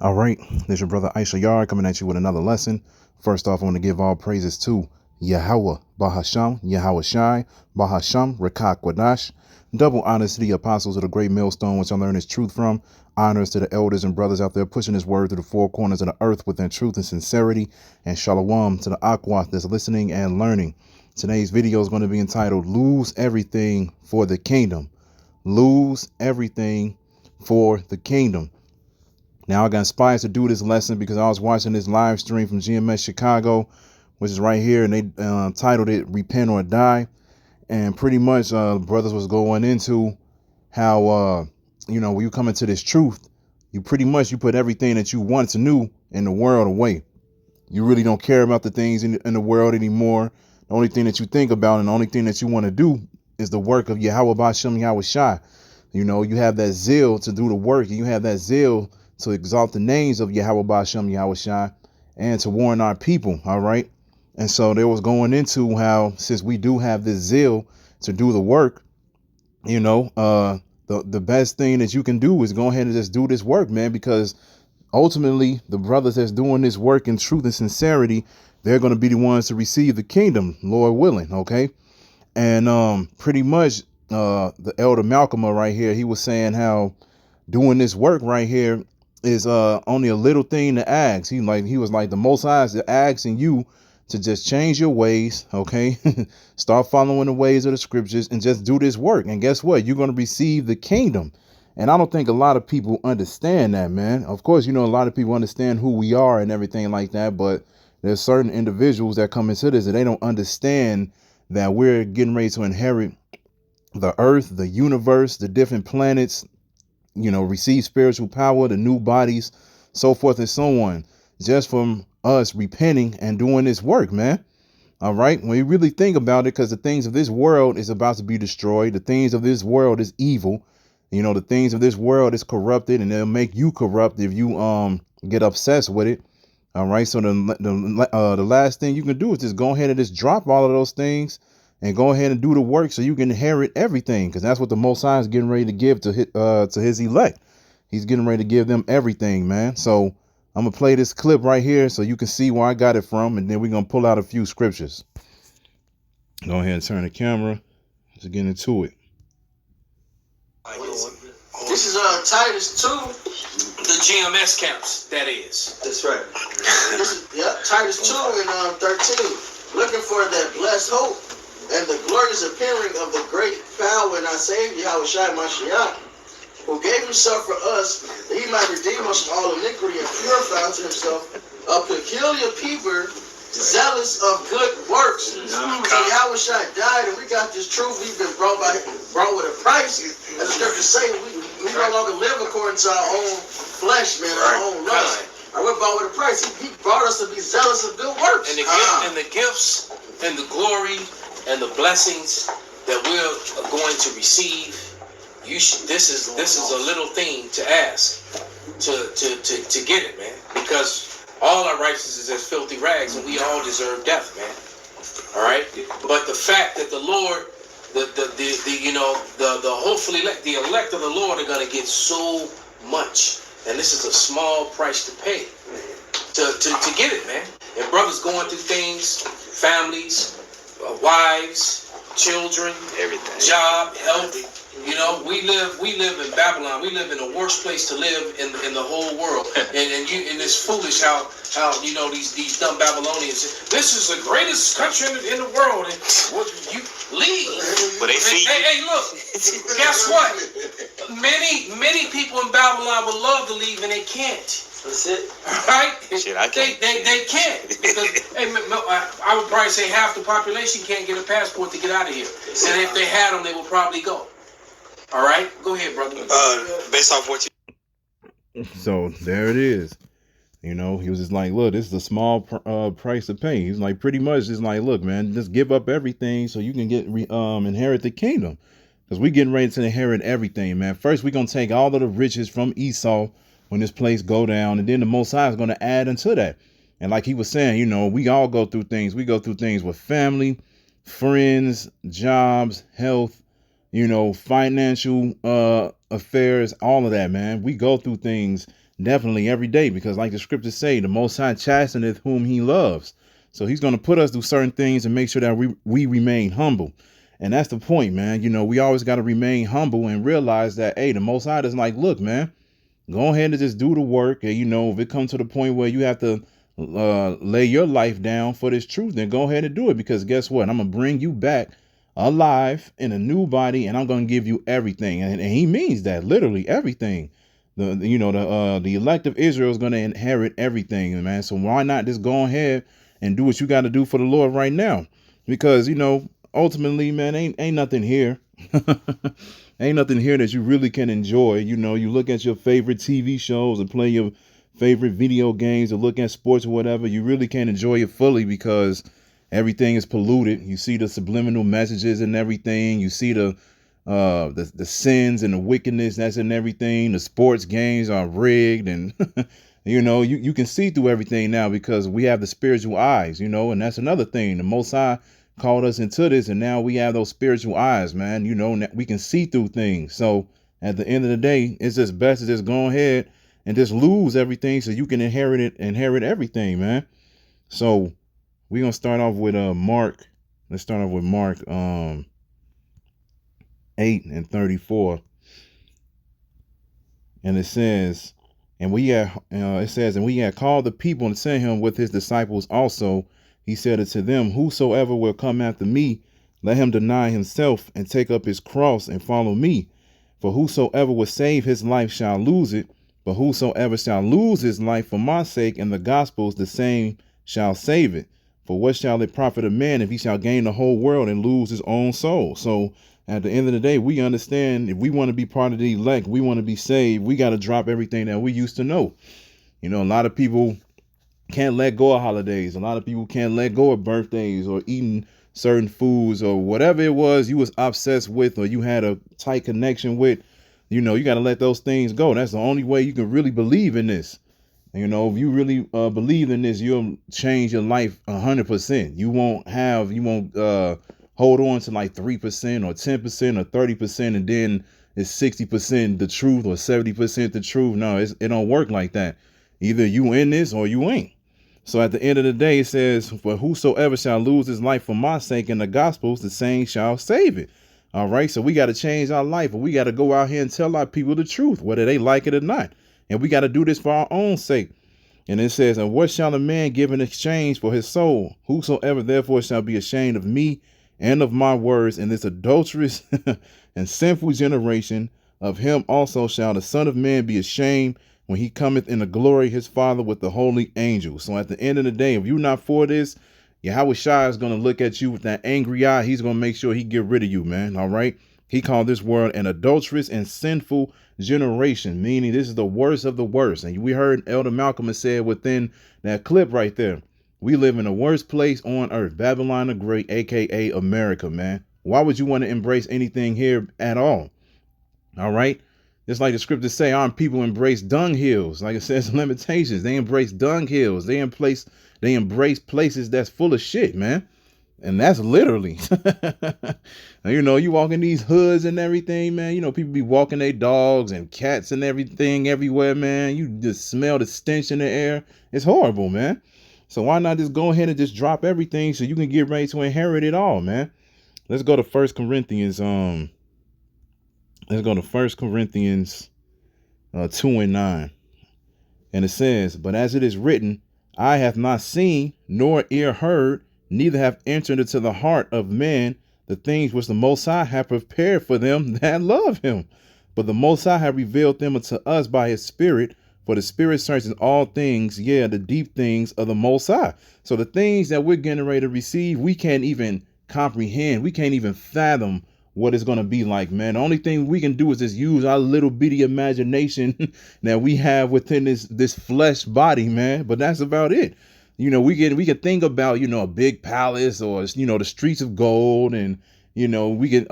All right, this is your brother Issachar coming at you with another lesson. First off, I want to give all praises to Yahweh, Bahasham, Yahweh Shai, Bahasham, Rachaa Quadash. Double honors to the apostles of the great millstone, which I learned his truth from. Honors to the elders and brothers out there pushing his word to the four corners of the earth within truth and sincerity. And shalom to the aqua that's listening and learning. Today's video is going to be entitled, Lose Everything for the Kingdom. Lose everything for the kingdom. Now I got inspired to do this lesson because I was watching this live stream from GMS Chicago, which is right here, and they titled it Repent or Die. And pretty much brothers was going into how, when you come into this truth, you put everything that you once knew in the world away. You really don't care about the things in the world anymore. The only thing that you think about and the only thing that you want to do is the work of Yahweh Bashem Yahweh Shai. You know, you have that zeal to do the work, and you have that zeal to exalt the names of Yahweh Bashem Yahweh Shai and to warn our people. All right. And so they was going into how, since we do have this zeal to do the work, the best thing that you can do is go ahead and just do this work, man, because ultimately the brothers that's doing this work in truth and sincerity, they're going to be the ones to receive the kingdom, Lord willing. OK. And pretty much the elder Malcolm right here, he was saying how doing this work right here is only a little thing to ask. He was like the Most High is asking you to just change your ways, okay? Start following the ways of the scriptures and just do this work. And guess what? You're going to receive the kingdom. And I don't think a lot of people understand that, man. Of course, a lot of people understand who we are and everything like that, but there's certain individuals that come into this and they don't understand that we're getting ready to inherit the earth, the universe, the different planets, receive spiritual power, the new bodies, so forth and so on, just from us repenting and doing this work, man. All right. When you really think about it, because the things of this world is about to be destroyed. The things of this world is evil. The things of this world is corrupted, and they'll make you corrupt if you get obsessed with it. All right. So the last thing you can do is just go ahead and just drop all of those things and go ahead and do the work so you can inherit everything, because that's what the Most High is getting ready to give to his elect. He's getting ready to give them everything, man. So I'm going to play this clip right here so you can see where I got it from, and then we're going to pull out a few scriptures. Go ahead and turn the camera to get into it. This is Titus 2. The GMS camps, that is. That's right. Titus 2 and 13. Looking for that blessed hope and the glorious appearing of the great power in our Savior, Yahweh Shai Mashiach, who gave himself for us, that he might redeem us from all iniquity and purify unto himself a peculiar people, zealous of good works. So Yahweh Shai died, and we got this truth. We've been brought with a price. As the scriptures say, we no longer live according to our own flesh, man, our own lust. We're bought with a price. He brought us to be zealous of good works. And the gifts and the glory and the blessings that we're going to receive, this is a little thing to ask to get it, man, because all our righteousness is as filthy rags, and we all deserve death, man. All right, but the fact that the Lord, hopefully the elect of the Lord are going to get so much, and this is a small price to pay to get it, man. And brothers going through things, families, wives, children, everything, job, health. We live in Babylon. We live in the worst place to live in the whole world. And it's foolish how these dumb Babylonians. This is the greatest country in the world. And you leave. But they feed. Hey, look. Guess what? Many people in Babylon would love to leave and they can't. That's it. Right? Shit, I can't. They can't. Because, I would probably say half the population can't get a passport to get out of here. And if they had them, they would probably go. All right? Go ahead, brother. Based off what you... So there it is. He was just like, look, this is a small price to pay. He's like, pretty much just like, look, man, just give up everything so you can get inherit the kingdom. Because we're getting ready to inherit everything, man. First, we're going to take all of the riches from Esau when this place go down, and then the Most High is going to add into that. And like he was saying, we all go through things. We go through things with family, friends, jobs, health, financial affairs, all of that, man. We go through things definitely every day, because like the scriptures say, the Most High chasteneth whom he loves. So he's going to put us through certain things and make sure that we remain humble. And that's the point, man. We always got to remain humble and realize that, hey, the Most High is like, look, man, go ahead and just do the work. And, if it comes to the point where you have to lay your life down for this truth, then go ahead and do it. Because guess what? I'm going to bring you back alive in a new body, and I'm going to give you everything. And he means that, literally everything. The elect of Israel is going to inherit everything, man. So why not just go ahead and do what you got to do for the Lord right now? Because, ultimately, man, ain't nothing here. Ain't nothing here that you really can enjoy. You look at your favorite TV shows and play your favorite video games or look at sports or whatever. You really can't enjoy it fully because everything is polluted. You see the subliminal messages and everything. You see the sins and the wickedness that's in everything. The sports games are rigged, and you can see through everything now because we have the spiritual eyes, and that's another thing. The Most High called us into this, and now we have those spiritual eyes, man. We can see through things. So at the end of the day, it's just best to just go ahead and just lose everything so you can inherit everything, man. So we're gonna start off with Mark. Let's start off with Mark 8:34, and it says, and we had called the people and sent him with his disciples also. He said unto them, whosoever will come after me, let him deny himself and take up his cross and follow me. For whosoever will save his life shall lose it, but whosoever shall lose his life for my sake and the gospel's, the same shall save it. For what shall it profit a man if he shall gain the whole world and lose his own soul? So at the end of the day, we understand if we want to be part of the elect, we want to be saved, we got to drop everything that we used to know. A lot of people can't let go of holidays. A lot of people can't let go of birthdays or eating certain foods or whatever it was you was obsessed with or you had a tight connection with. You got to let those things go. That's the only way you can really believe in this. If you really believe in this, you'll change your life 100%. You won't hold on to like 3% or 10% or 30%, and then it's 60% the truth or 70% the truth. No, it don't work like that. Either you in this or you ain't. So at the end of the day, it says, for whosoever shall lose his life for my sake and the gospel's, the same shall save it. All right. So we got to change our life, and we got to go out here and tell our people the truth, whether they like it or not. And we got to do this for our own sake. And it says, and what shall a man give in exchange for his soul? Whosoever therefore shall be ashamed of me and of my words in this adulterous and sinful generation, of him also shall the Son of Man be ashamed when he cometh in the glory of his Father with the holy angels. So at the end of the day, if you're not for this, Yahweh Shai is going to look at you with that angry eye. He's going to make sure he get rid of you, man. All right. He called this world an adulterous and sinful generation, meaning this is the worst of the worst. And we heard Elder Malcolm said within that clip right there, we live in the worst place on earth, Babylon the Great, aka America, man. Why would you want to embrace anything here at all? All right. Just like the scriptures say, our people embrace dung hills. Like it says, Limitations. They embrace dung hills. They embrace places that's full of shit, man. And that's literally, you walk in these hoods and everything, man. People be walking their dogs and cats and everything everywhere, man. You just smell the stench in the air. It's horrible, man. So why not just go ahead and just drop everything so you can get ready to inherit it all, man? Let's go to 1 Corinthians. Let's go to 1 Corinthians 2:9. And it says, but as it is written, eye hath not seen, nor ear heard, neither have entered into the heart of man the things which the Most High hath prepared for them that love him. But the Most High hath revealed them unto us by his Spirit, for the Spirit searches all things, yeah, the deep things of the Most High. So the things that we're getting ready to receive, we can't even comprehend. We can't even fathom what it's going to be like, man. The only thing we can do is just use our little bitty imagination that we have within this flesh body, man. But that's about it. We can think about, a big palace or, the streets of gold, and, we can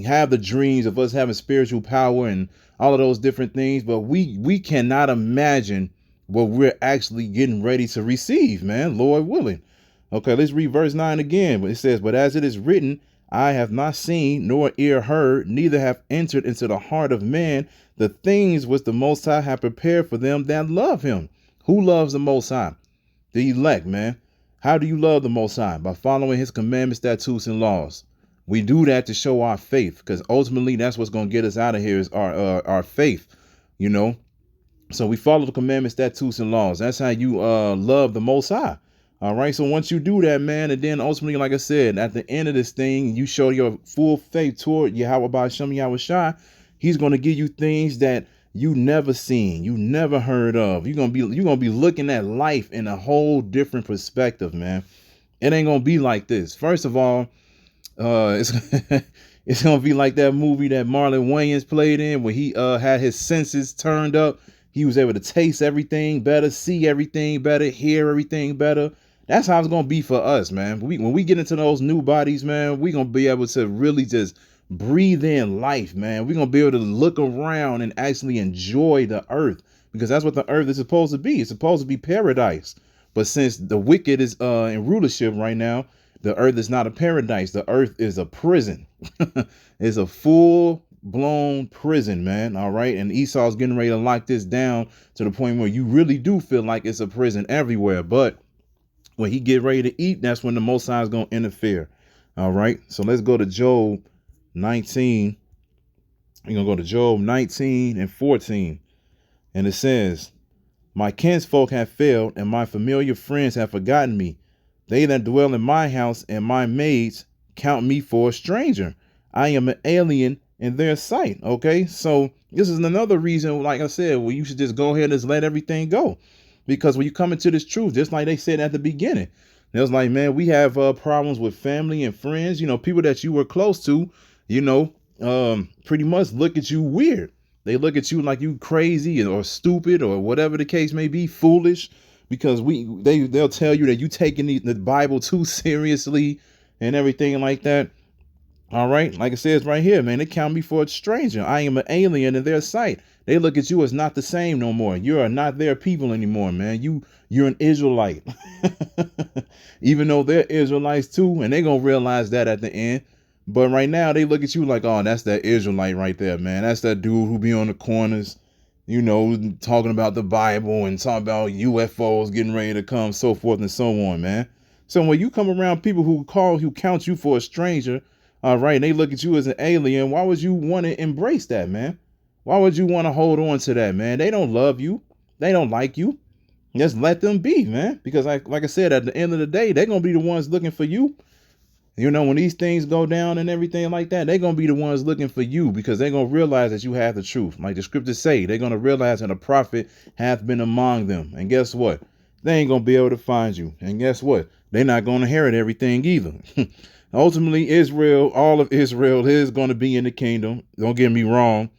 have the dreams of us having spiritual power and all of those different things. But we cannot imagine what we're actually getting ready to receive, man, Lord willing. Okay, let's read verse 9 again. It says, but as it is written, I have not seen, nor ear heard, neither have entered into the heart of man the things which the Most High have prepared for them that love him. Who loves the Most High? The elect, man. How do you love the Most High? By following his commandments, statutes, and laws. We do that to show our faith, because ultimately that's what's going to get us out of here is our faith, you know. So we follow the commandments, statutes, and laws. That's how you love the Most High. All right. So once you do that, man, and then ultimately, like I said, at the end of this thing, you show your full faith toward Yahweh Ba'ashem Yahweh Shai. He's going to give you things that you never seen, you never heard of. You're gonna be looking at life in a whole different perspective, man. It ain't gonna be like this. First of all, it's it's gonna be like that movie that Marlon Wayans played in, where he had his senses turned up. He was able to taste everything better, see everything better, hear everything better. That's how it's gonna be for us, man. When we get into those new bodies, man, we're gonna be able to really just breathe in life, man. We're gonna be able to look around and actually enjoy the earth, because that's what the earth is supposed to be. It's supposed to be paradise. But since the wicked is in rulership right now, the earth is not a paradise. The earth is a prison. It's a full-blown prison, man. All right. And Esau's getting ready to lock this down to the point where you really do feel like it's a prison everywhere. But when he get ready to eat, that's when the Most High is gonna interfere. All right. So let's go to Job 19. You're gonna go to Job 19 and 14. And it says, my kinsfolk have failed, and my familiar friends have forgotten me. They that dwell in my house and my maids count me for a stranger. I am an alien in their sight. Okay, so this is another reason, like I said, well, you should just go ahead and just let everything go. Because when you come into this truth, just like they said at the beginning, it was like, man, we have problems with family and friends, you know, people that you were close to, you know, pretty much look at you weird. They look at you like you crazy or stupid or whatever the case may be, foolish, because they'll tell you that you taking the Bible too seriously and everything like that. All right. Like it says right here, man, they count me for a stranger. I am an alien in their sight. They look at you as not the same no more. You are not their people anymore, man. You're an Israelite, even though they're Israelites too. And they're going to realize that at the end. But right now they look at you like, oh, that's that Israelite right there, man. That's that dude who be on the corners, you know, talking about the Bible and talking about UFOs getting ready to come, so forth and so on, man. So when you come around people who count you for a stranger, all right, and they look at you as an alien, why would you want to embrace that, man? Why would you want to hold on to that, man? They don't love you. They don't like you. Just let them be, man. Because like I said, at the end of the day, they're going to be the ones looking for you. You know, when these things go down and everything like that, they're going to be the ones looking for you, because they're going to realize that you have the truth. Like the scriptures say, they're going to realize that a prophet hath been among them. And guess what? They ain't going to be able to find you. And guess what? They're not going to inherit everything either. Ultimately, Israel, all of Israel is going to be in the kingdom. Don't get me wrong.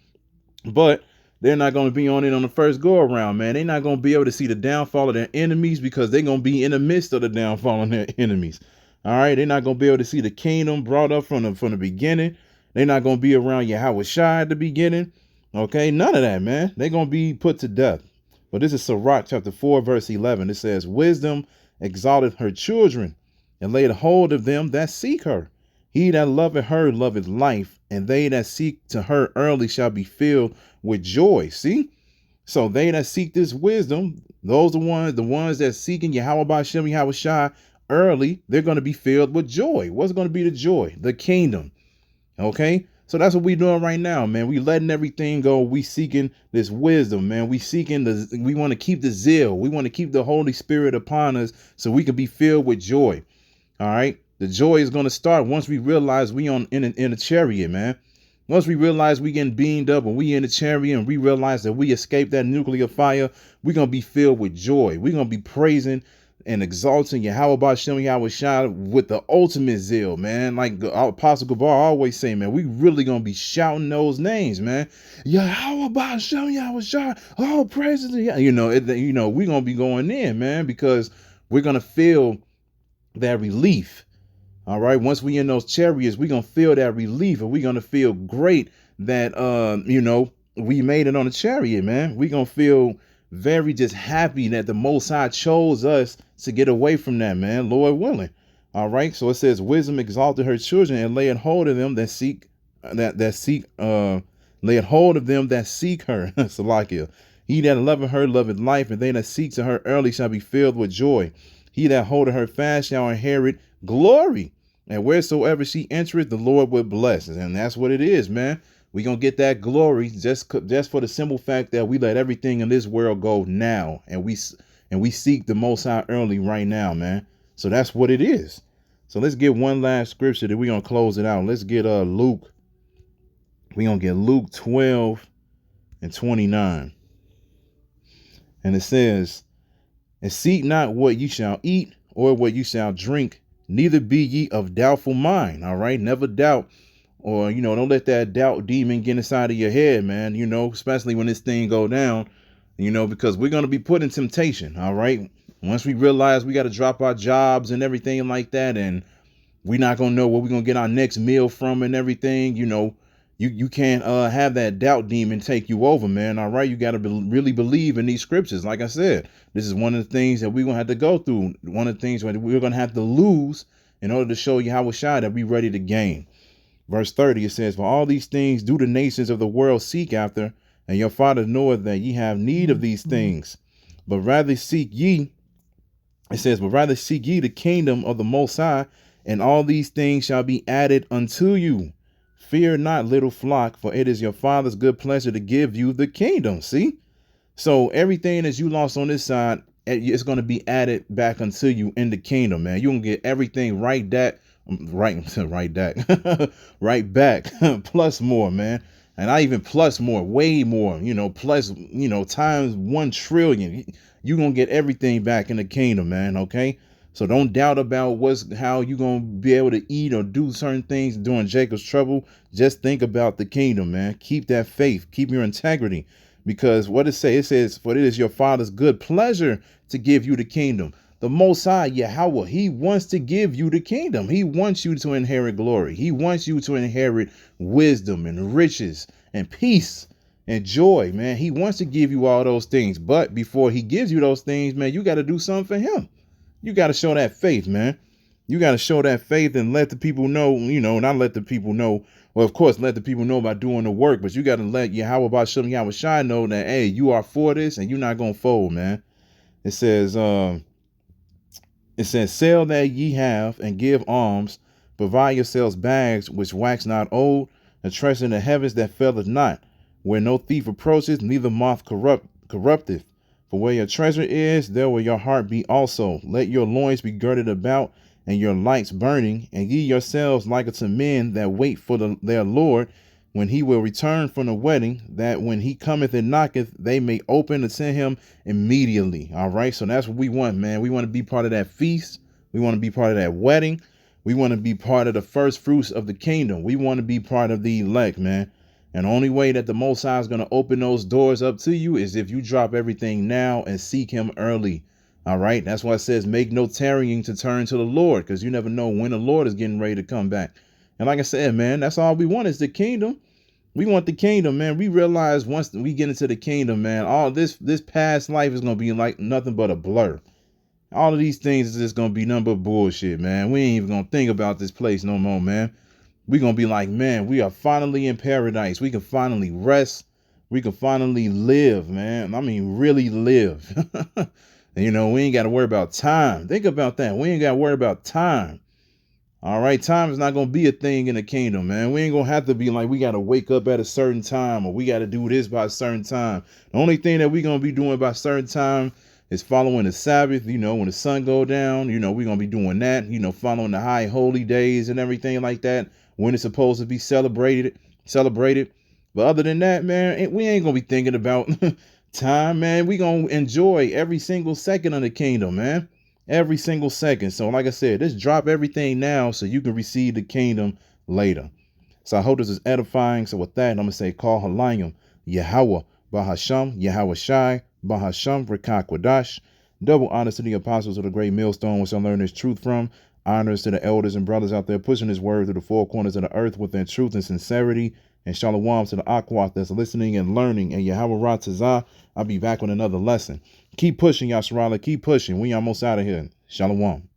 But they're not going to be on it on the first go around, man. They're not going to be able to see the downfall of their enemies, because they're going to be in the midst of the downfall of their enemies. All right. They're not going to be able to see the kingdom brought up from the beginning. They're not going to be around Yahweh Shai at the beginning. Okay. None of that, man. They're going to be put to death. But this is Sirach chapter 4, verse 11. It says, wisdom exalteth her children, and laid hold of them that seek her. He that loveth her loveth life, and they that seek to her early shall be filled with joy. See? So they that seek this wisdom, those are the ones that seeking Yahweh Ba'ashem Yahweh Shai early, they're going to be filled with joy. What's going to be the joy? The kingdom. Okay? So that's what we're doing right now, man. We letting everything go. We seeking this wisdom, man. We want to keep the zeal. We want to keep the Holy Spirit upon us so we can be filled with joy. All right. The joy is going to start once we realize we in a chariot, man. Once we realize we getting beamed up and we in a chariot and we realize that we escaped that nuclear fire, we're going to be filled with joy. We're going to be praising and exalting Yahweh Ba'ashem Yahweh Shai with the ultimate zeal, man. Like Apostle Gabar always say, man, we really going to be shouting those names, man. Yahweh Ba'ashem Yahweh Shai, all praises to Yahweh. We're going to be going in, man, because we're going to feel that relief. All right. Once we in those chariots, we're going to feel that relief, and we're going to feel great that, we made it on a chariot, man. We're going to feel very just happy that the Most High chose us to get away from that, man. Lord willing. All right. So it says wisdom exalted her children, and laid hold of them that seek Lay hold of them that seek her. Salakia. He that loveth her loveth life, and they that seek to her early shall be filled with joy. He that holdeth her fast shall inherit glory. And wheresoever she entereth, the Lord will bless. And that's what it is, man. We gonna get that glory just for the simple fact that we let everything in this world go now, and we seek the Most High early right now, man. So that's what it is. So let's get one last scripture that we're gonna close it out. Let's get Luke. We're gonna get Luke 12:29. And it says, and seek not what you shall eat or what you shall drink, neither be ye of doubtful mind. All right. Never doubt, or, don't let that doubt demon get inside of your head, man, especially when this thing go down, because we're going to be put in temptation. All right. Once we realize we got to drop our jobs and everything like that, and we're not going to know where we're going to get our next meal from and everything, you can't have that doubt demon take you over, man. All right. You got to really believe in these scriptures. Like I said, this is one of the things that we're going to have to go through. One of the things where we're going to have to lose in order to show you how we're shy that we ready to gain. Verse 30, it says, for all these things do the nations of the world seek after, and your Father knoweth that ye have need of these things. But rather seek ye, it says, but rather seek ye the kingdom of the Most High, and all these things shall be added unto you. Fear not, little flock, for it is your Father's good pleasure to give you the kingdom. See? So everything that you lost on this side, it's going to be added back unto you in the kingdom, man. You're going to get everything right back, plus more, man. And I even plus more, way more, plus, times 1 trillion. You're going to get everything back in the kingdom, man. Okay. So don't doubt about how you're going to be able to eat or do certain things during Jacob's trouble. Just think about the kingdom, man. Keep that faith. Keep your integrity. Because what it says, for it is your Father's good pleasure to give you the kingdom. The Most High, Yahweh, he wants to give you the kingdom. He wants you to inherit glory. He wants you to inherit wisdom and riches and peace and joy, man. He wants to give you all those things. But before he gives you those things, man, you got to do something for him. You got to show that faith, man. You got to show that faith and let the people know, not let the people know. Well, of course, let the people know by doing the work, but you got to let Yahweh Bashem Yahweh Shai know that, hey, you are for this and you're not going to fold, man. It says, sell that ye have and give alms, provide yourselves bags which wax not old, a treasure in the heavens that faileth not, where no thief approaches, neither moth corrupteth. For where your treasure is, there will your heart be also. Let your loins be girded about, and your lights burning, and ye yourselves like unto men that wait for their Lord, when he will return from the wedding, that when he cometh and knocketh, they may open unto him immediately. All right, so that's what we want, man. We want to be part of that feast. We want to be part of that wedding. We want to be part of the first fruits of the kingdom. We want to be part of the elect, man. And the only way that the Most High is going to open those doors up to you is if you drop everything now and seek him early. All right. That's why it says make no tarrying to turn to the Lord, because you never know when the Lord is getting ready to come back. And like I said, man, that's all we want is the kingdom. We want the kingdom, man. We realize once we get into the kingdom, man, all this past life is going to be like nothing but a blur. All of these things is just going to be nothing but bullshit, man. We ain't even going to think about this place no more, man. We're going to be like, man, we are finally in paradise. We can finally rest. We can finally live, man. I mean, really live. And, we ain't got to worry about time. Think about that. We ain't got to worry about time. All right. Time is not going to be a thing in the kingdom, man. We ain't going to have to be like, we got to wake up at a certain time or we got to do this by a certain time. The only thing that we're going to be doing by a certain time is following the Sabbath. When the sun go down, we're going to be doing that, following the high holy days and everything like that. When it's supposed to be celebrated. But other than that, man, we ain't going to be thinking about time, man. We going to enjoy every single second of the kingdom, man. Every single second. So like I said, just drop everything now so you can receive the kingdom later. So I hope this is edifying. So with that, I'm going to say, call Halayim, Yahweh, Bahasham, Yahweh Shai, Bahasham, Richaa Quadash. Double honors to the apostles of the great millstone, which I learned this truth from. Honors to the elders and brothers out there pushing his word through the four corners of the earth within truth and sincerity. And shalom to the Aquat that's listening and learning. And Yahweh Ratazah, I'll be back with another lesson. Keep pushing, Yasharala. Keep pushing. We almost out of here. Shalom.